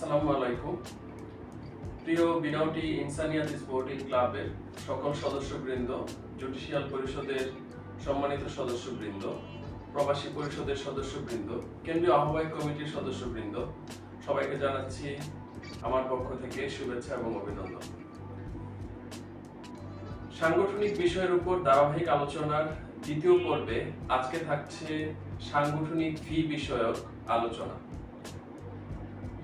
আসসালামু আলাইকুম। প্রিয় বিনাউটি ইনসানিয়াত স্পোর্টিং ক্লাবের সকল সদস্যবৃন্দ, জুডিশিয়াল পরিষদের সম্মানিত সদস্যবৃন্দ, প্রবাসী পরিষদের সদস্যবৃন্দ, কেন্দ্রীয় আহ্বায়ক কমিটির সদস্যবৃন্দ, সবাইকে জানাচ্ছি আমার পক্ষ থেকে শুভেচ্ছা এবং অভিনন্দন। সাংগঠনিক বিষয়ের উপর ধারাবাহিক আলোচনার দ্বিতীয় পর্বে আজকে থাকছে সাংগঠনিক ফি বিষয়ক আলোচনা।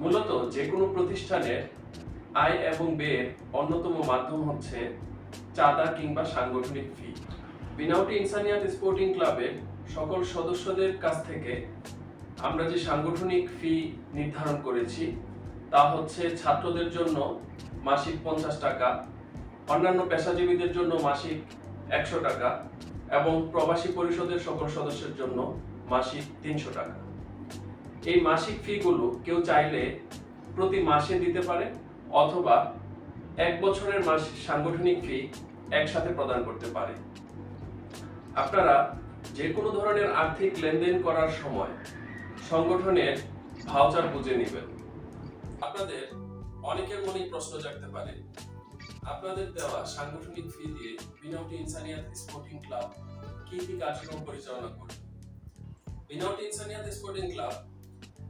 মূলত যে কোনো প্রতিষ্ঠানের আয় এবং ব্যয়ের অন্যতম মাধ্যম হচ্ছে চাঁদা কিংবা সাংগঠনিক ফি। বিনাউটি ইনসানিয়াত স্পোর্টিং ক্লাবের সকল সদস্যদের কাছ থেকে আমরা যে সাংগঠনিক ফি নির্ধারণ করেছি তা হচ্ছে ছাত্রদের জন্য মাসিক 50 টাকা, অন্যান্য পেশাজীবীদের জন্য মাসিক 100 টাকা এবং প্রবাসী পরিষদের সকল সদস্যের জন্য মাসিক 300 টাকা। এই মাসিক ফিগুলো কেউ চাইলে প্রতি মাসে দিতে পারে অথবা 1 বছরের সাংগঠনিক ফি একসাথে প্রদান করতে পারে। আপনারা যে কোনো ধরনের আর্থিক লেনদেন করার সময় সংগঠনের ভাউচার বুঝে নেবেন। আপনাদের অনেকের মনেই প্রশ্ন জাগতে পারে, আপনাদের দেওয়া সাংগঠনিক ফি দিয়ে বিনাউটি ইনসানিয়াত স্পোর্টিং ক্লাব কি কি কার্যক্রম পরিচালনা করবে। বিনাউটি ইনসানিয়াত স্পোর্টিং ক্লাব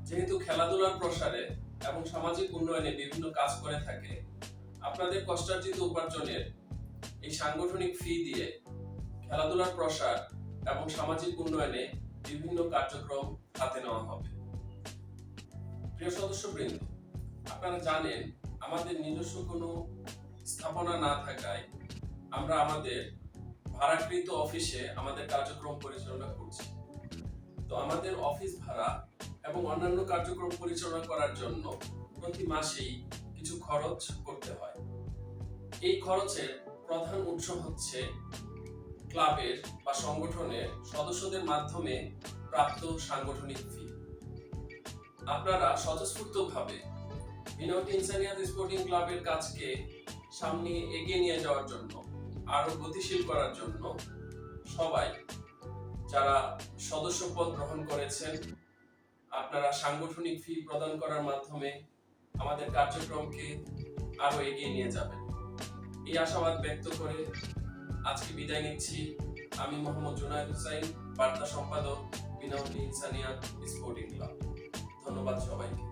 যেহেতু খেলাধুলার প্রসারে এবং সামাজিক উন্নয়নে বিভিন্ন কাজ করে থাকে, আপনাদের কষ্টার্জিত উপার্জনের এই সাংগঠনিক ফি দিয়ে খেলাধুলার প্রসার এবং সামাজিক উন্নয়নে বিভিন্ন কার্যক্রম হাতে নেওয়া হবে। প্রিয় সদস্যবৃন্দ, আপনারা জানেন আমাদের নিজস্ব কোনো স্থাপনা না থাকায় আমরা আমাদের ভাড়াকৃত অফিসে আমাদের কার্যক্রম পরিচালনা করছি। তো আমাদের অফিস ভাড়া এবং অন্যান্য কার্যক্রম পরিচালনা করার জন্য প্রতি মাসেই কিছু খরচ করতে হয়। এই খরচের প্রধান উৎস হচ্ছে ক্লাবের বা সংগঠনের সদস্যদের মাধ্যমে প্রাপ্ত সাংগঠনিক ফি। আপনারা স্বতঃস্ফূর্তভাবে বিনাউটি ইনসানিয়াত স্পোর্টিং ক্লাবের কাজকে সামনে এগিয়ে নিয়ে যাওয়ার জন্য, আরো গতিশীল করার জন্য সবাই যারা সদস্যপদ গ্রহণ করেছেন, আপনারা সাংগঠনিক ফি প্রদান করার মাধ্যমে আমাদের কার্যক্রমকে আরো এগিয়ে নিয়ে যাবেন। এই আশাবাদ ব্যক্ত করে আজকে বিদায় নিচ্ছি। আমি মোহাম্মদ জুনায়েদ হুসাইন, বার্তা সম্পাদক, বিনাউটি ইনসানিয়াত স্পোর্টিং ক্লাব। ধন্যবাদ সবাইকে।